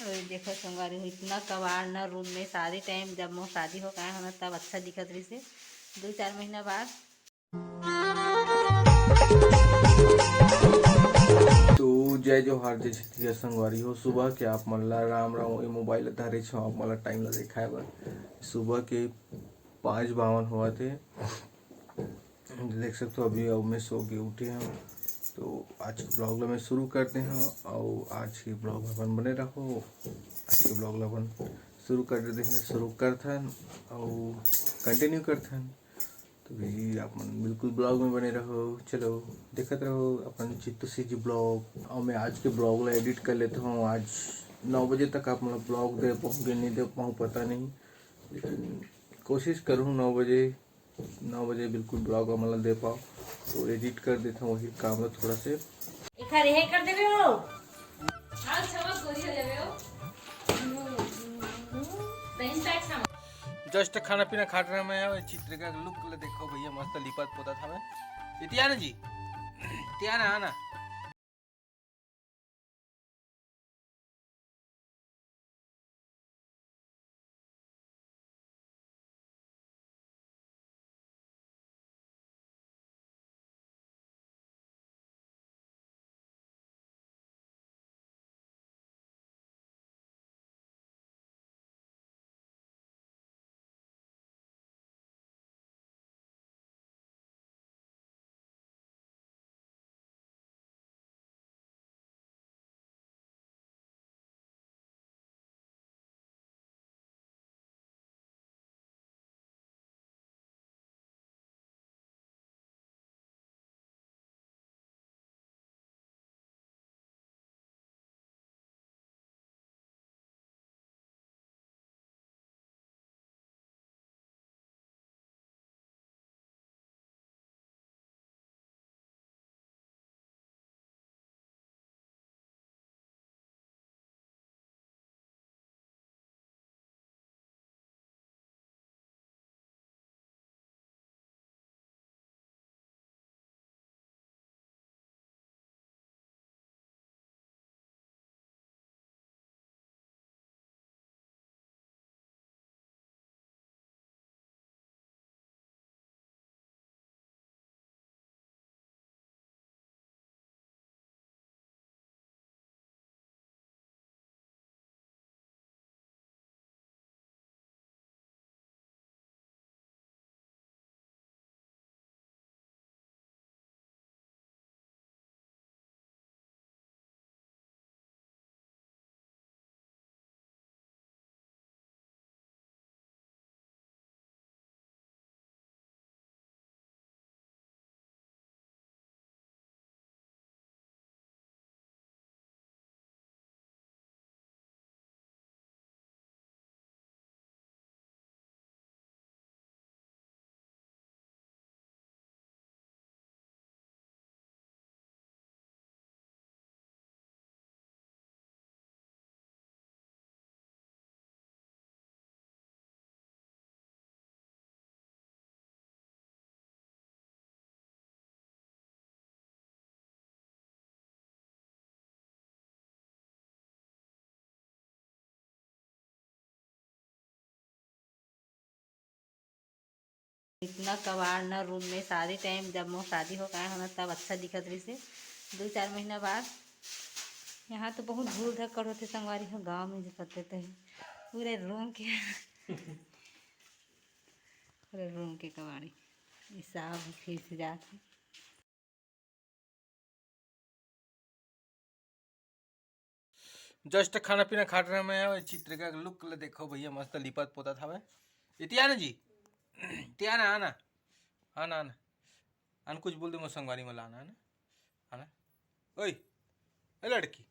और देखो संगवारी हो इतना कबाड़ न रूम में शादी टाइम जब मोर शादी हो गए हमें तब अच्छा दिखत रही से 2-4 महीना बाद। तो जय जोहार जय छत्तीसगढ़ संगवारी हो। सुबह के आप मन ला राम राम। ये मोबाइल धरे छो आप मन ला टाइम ला दिखाए बर सुबह के 5:52 हुआ थे। देख सकते हो अभी अब मैं सो के उठे हूँ। तो आज के ब्लॉग ला मैं शुरू करते हैं और आज के ब्लॉग अपन बने रहो। आज के ब्लॉग ला अपन शुरू कर देते हैं, शुरू करथन और कंटिन्यू करथन। तो भी अपन बिल्कुल ब्लॉग में बने रहो। चलो देखते रहो अपन चित्तू सी जी ब्लॉग। और मैं आज के ब्लॉग ला एडिट कर लेता हूँ। आज 9 बजे तक आप मतलब ब्लॉग दे पाऊँगे नहीं दे पाऊँ पता नहीं, लेकिन कोशिश करूँ 9 बजे बिल्कुल ब्लॉग मतलब दे पाओ। तो एडिट कर देता हूँ, वही काम है थोड़ा से। एक हां रे कर देबे हो आज छवा गोरी हो जाबे हो टाइम टैक्स हम जस्ट खाना पीना खा रहे मैं। चित्र का लुक ले देखो भैया, मस्त लिपत पोता था मैं। इतिया ना जी, इतिया ना आना। इतना कबाड़ न रूम में शादी टाइम जब मोर शादी हो गए हमें तब अच्छा दिखत रही से 2-4 महीना बाद। यहाँ तो बहुत धूल धक्कड़ होते संगवारी हो, गाँव में जो करते थे पूरे रूम के पूरे रूम के कबाड़ी हिसाब फिर से जाते। जस्ट खाना पीना खा रहे मैं। चित्र का लुक ले देखो भैया, मस्त लिपत पोता था मैं। इतिया ना जी, इतिया ना आना आना आना आन कुछ बोल दे मो संगवारी में लाना आना आना। ओए ए लड़की,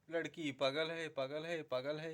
लड़की पागल है पागल है पागल है।